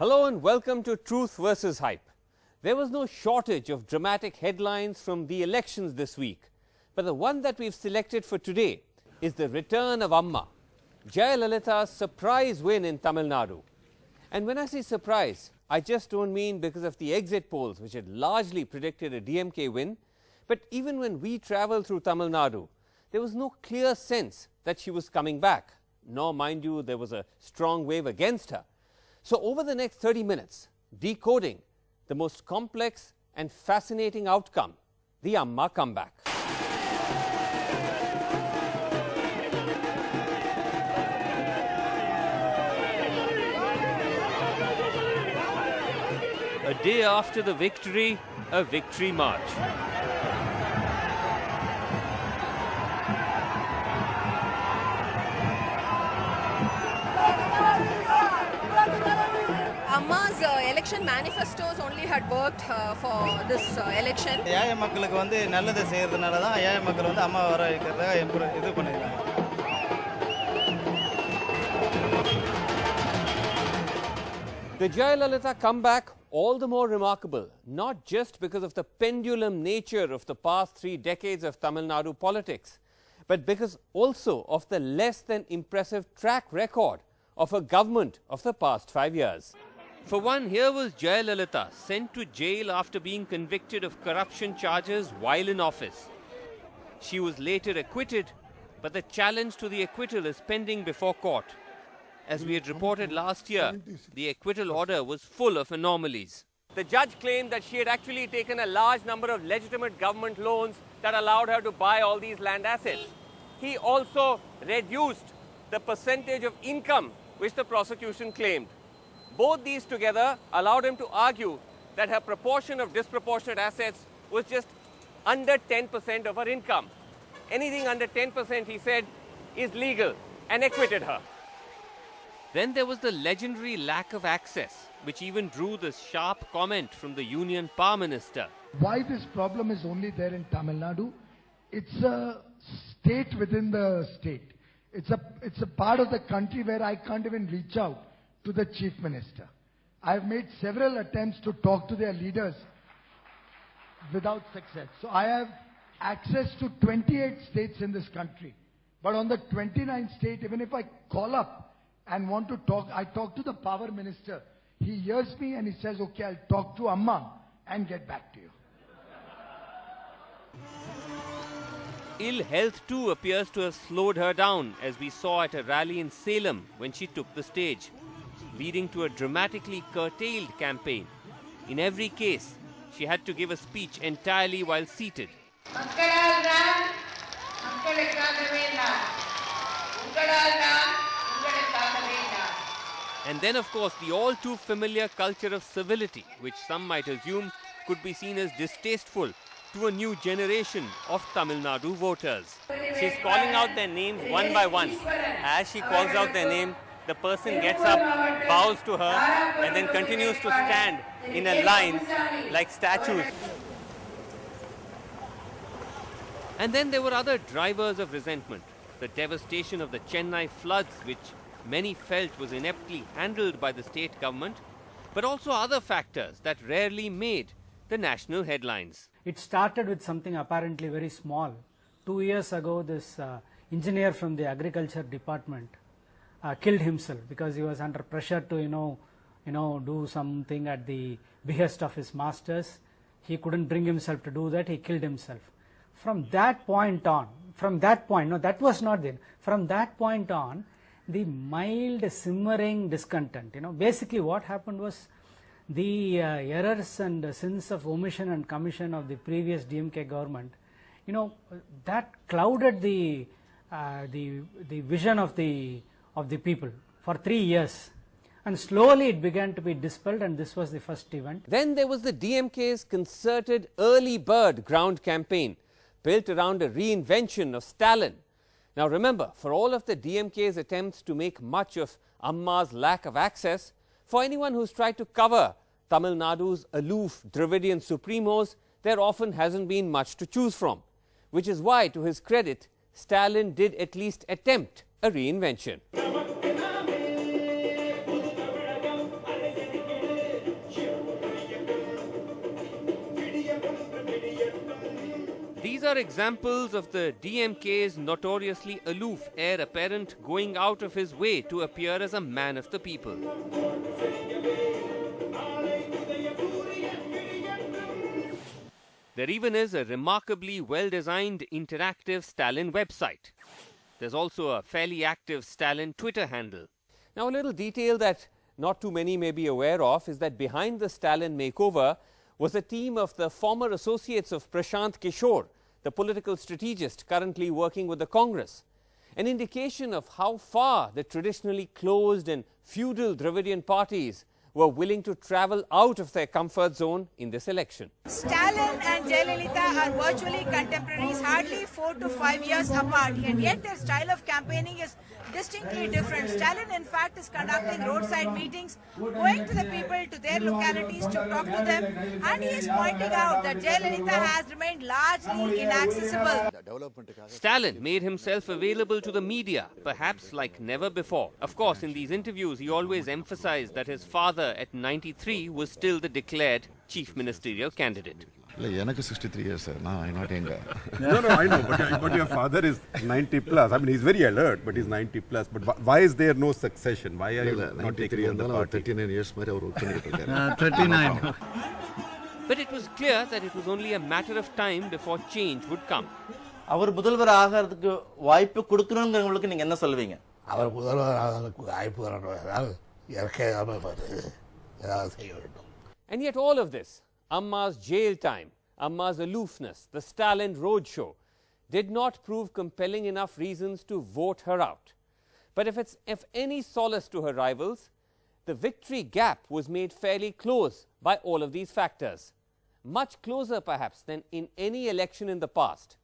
Hello and welcome to Truth versus Hype. There was no shortage of dramatic headlines from the elections this week, but the one that we've selected for today is the return of Amma, Jayalalitha's surprise win in Tamil Nadu. And when I say surprise, I just don't mean because of the exit polls, which had largely predicted a DMK win, but even when we travelled through Tamil Nadu, there was no clear sense that she was coming back, nor, mind you, there was a strong wave against her. So over the next 30 minutes, decoding the most complex and fascinating outcome, the Amma comeback. A day after the victory, a victory march. Amma's election manifestos only had worked for this election. ஏழை மக்களுக்கு வந்து நல்லது செய்யறதுனால தான் ஏழை மக்கள் வந்து அம்மா வர வைக்கிறத இது பண்ணிருக்காங்க. The Jayalalithaa comeback all the more remarkable, not just because of the pendulum nature of the past 3 decades of Tamil Nadu politics, but because also of the less than impressive track record of a government of the past 5 years. For one, here was Jayalalithaa sent to jail after being convicted of corruption charges while in office. She was later acquitted, but the challenge to the acquittal is pending before court. As we had reported last year, the acquittal order was full of anomalies. The judge claimed that she had actually taken a large number of legitimate government loans that allowed her to buy all these land assets. He also reduced the percentage of income which the prosecution claimed. Both these together allowed him to argue that her proportion of disproportionate assets was just under 10% of her income. Anything under 10%, he said, is legal, and acquitted her. Then there was the legendary lack of access, which even drew this sharp comment from the Union Power Minister. Why this problem is only there in Tamil Nadu? It's a state within the state. It's a part of the country where I can't even reach out to the Chief Minister. I've made several attempts to talk to their leaders without success. So I have access to 28 states in this country. But on the 29th state, even if I call up and want to talk, I talk to the Power Minister. He hears me and he says, okay, I'll talk to Amma and get back to you. Ill health too appears to have slowed her down, as we saw at a rally in Salem when she took the stage, leading to a dramatically curtailed campaign. In every case, she had to give a speech entirely while seated. And then, of course, the all too familiar culture of civility, which some might assume could be seen as distasteful to a new generation of Tamil Nadu voters. She's calling out their names one by one. As she calls out their name, the person gets up, bows to her, and then continues to stand in a line like statues. And then there were other drivers of resentment. The devastation of the Chennai floods, which many felt was ineptly handled by the state government, but also other factors that rarely made the national headlines. It started with something apparently very small. 2 years ago, this engineer from the agriculture department killed himself because he was under pressure to, do something at the behest of his masters. He couldn't bring himself to do that. He killed himself. From that point on, that was not then. From that point on, the mild simmering discontent, basically what happened was the errors and sins of omission and commission of the previous DMK government, that clouded the vision of the people for 3 years. And slowly it began to be dispelled, and this was the first event. Then there was the DMK's concerted early bird ground campaign, built around a reinvention of Stalin. Now remember, for all of the DMK's attempts to make much of Amma's lack of access, for anyone who's tried to cover Tamil Nadu's aloof Dravidian supremos, there often hasn't been much to choose from, which is why, to his credit, Stalin did at least attempt a reinvention. These are examples of the DMK's notoriously aloof heir apparent going out of his way to appear as a man of the people. There even is a remarkably well-designed interactive Stalin website. There's also a fairly active Stalin Twitter handle. Now, a little detail that not too many may be aware of is that behind the Stalin makeover was a team of the former associates of Prashant Kishore, the political strategist currently working with the Congress. An indication of how far the traditionally closed and feudal Dravidian parties were willing to travel out of their comfort zone in this election. Stalin and Jayalalithaa are virtually contemporaries, hardly 4 to 5 years apart, and yet their style of campaigning is distinctly different. Stalin, in fact, is conducting roadside meetings, going to the people, to their localities to talk to them, and he is pointing out that Jayalalithaa has remained largely inaccessible. Stalin made himself available to the media, perhaps like never before. Of course, in these interviews, he always emphasized that his father at 93 was still the declared chief ministerial candidate. I'm 63 years, sir. No, I'm not younger. No, I know, but your father is 90 plus. I mean, he's very alert, but he's 90 plus. But why is there no succession? Why are you not taking on the party? 39 years. 39. But it was clear that it was only a matter of time before change would come. அவர் முதல்வர் ஆகிறதுக்கு வாய்ப்பு கொடுக்கணும்ங்கறவங்களுக்கு நீங்க என்ன சொல்வீங்க? அவர் முதல்வர் ஆகிறதுக்கு வாய்ப்பு தரணும். And yet all of this, Amma's jail time, Amma's aloofness, the Stalin roadshow, did not prove compelling enough reasons to vote her out. But if any solace to her rivals, the victory gap was made fairly close by all of these factors. Much closer perhaps than in any election in the past.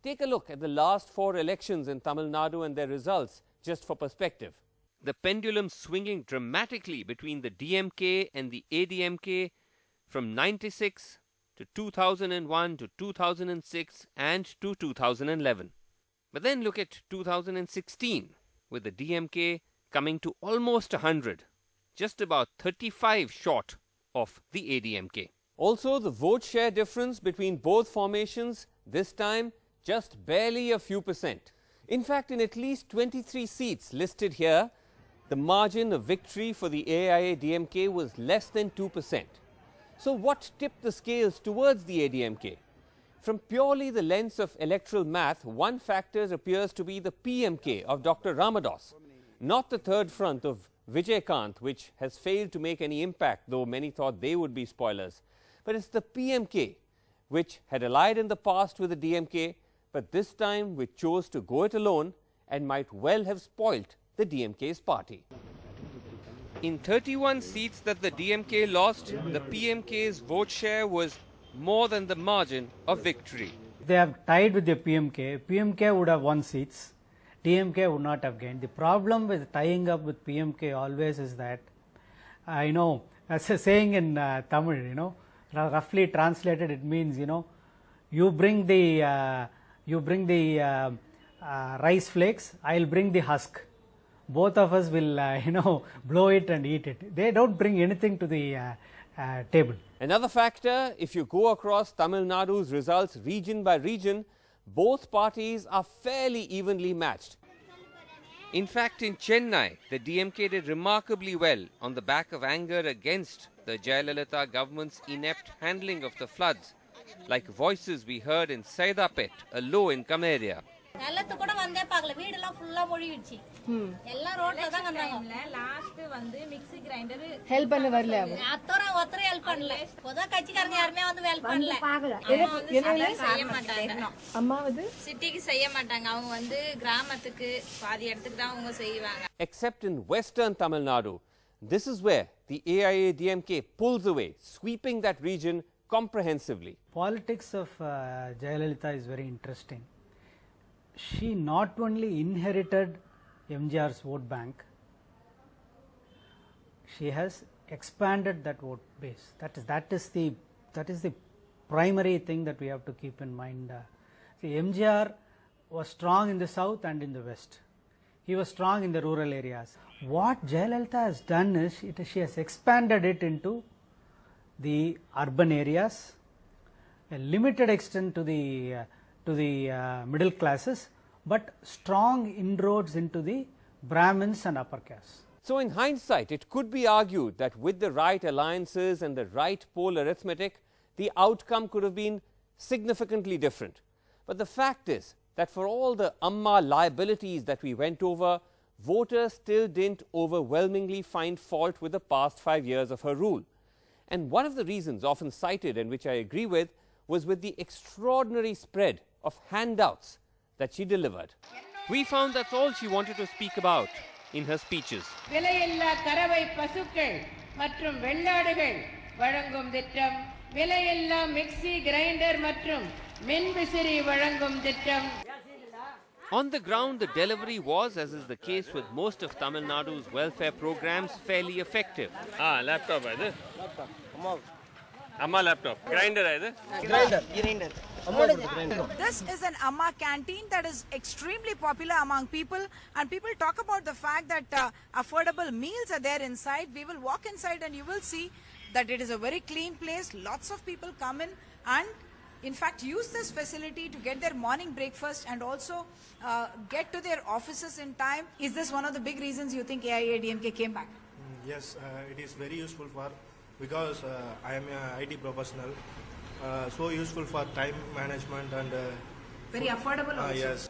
Take a look at the last 4 elections in Tamil Nadu and their results, just for perspective. The pendulum swinging dramatically between the DMK and the ADMK from 96 to 2001 to 2006 and to 2011. But then look at 2016, with the DMK coming to almost 100, just about 35 short of the ADMK. Also, the vote share difference between both formations, this time just barely a few percent. In fact, in at least 23 seats listed here, the margin of victory for the AIA-DMK was less than 2%. So what tipped the scales towards the ADMK? From purely the lens of electoral math, one factor appears to be the PMK of Dr. Ramados, not the third front of Vijaykanth, which has failed to make any impact, though many thought they would be spoilers. But it's the PMK, which had allied in the past with the DMK, but this time which chose to go it alone and might well have spoilt the DMK's party. In 31 seats that the DMK lost, the PMK's vote share was more than the margin of victory. They have tied with the PMK. PMK would have won seats. DMK would not have gained. The problem with tying up with PMK always is that, as a saying in Tamil, roughly translated, it means, you bring the rice flakes, I'll bring the husk. Both of us will, blow it and eat it. They don't bring anything to the table. Another factor, if you go across Tamil Nadu's results region by region, both parties are fairly evenly matched. In fact, in Chennai, the DMK did remarkably well on the back of anger against the Jayalalithaa government's inept handling of the floods, like voices we heard in Saidapet, a low-income area. Help பண்ண வரல அம்மா வந்து சிட்டிக்கு செய்ய மாட்டாங்க அவங்க வந்து கிராமத்துக்கு பாதி இடத்துக்கு தான் அவங்க செய்வாங்க. Except in western Tamil Nadu, this is where the AIA-DMK pulls away, sweeping that region comprehensively. Politics of Jayalalithaa is very interesting. She not only inherited MGR's vote bank, she has expanded that vote base. That is the primary thing that we have to keep in mind. See, MGR was strong in the south and in the west. He was strong in the rural areas. What Jayalalithaa has done is she has expanded it into the urban areas, a limited extent to the to the middle classes, but strong inroads into the Brahmins and upper caste. So in hindsight, it could be argued that with the right alliances and the right poll arithmetic, the outcome could have been significantly different. But the fact is that for all the Amma liabilities that we went over, voters still didn't overwhelmingly find fault with the past 5 years of her rule. And one of the reasons often cited, and which I agree with, was with the extraordinary spread of handouts that she delivered. We found that's all she wanted to speak about in her speeches. விலையில்லா கறவை பசுக்கள் மற்றும் வெள்ளாடுகள் வழங்கும் திட்டம், விலையில்லா mixie grinder மற்றும் மின்விசிறி வழங்கும் திட்டம். On the ground, the delivery was, as is the case with most of Tamil Nadu's welfare programs, fairly effective. Laptop hai idu? Amma laptop. Grinder hai idu? Grinder. This is an Amma canteen that is extremely popular among people, and people talk about the fact that affordable meals are there inside. We will walk inside and you will see that it is a very clean place. Lots of people come in and in fact use this facility to get their morning breakfast and also get to their offices in time. Is this one of the big reasons you think AIADMK came back? Yes, it is very useful for, because I am an IT professional, so useful for time management and very affordable also. Yes.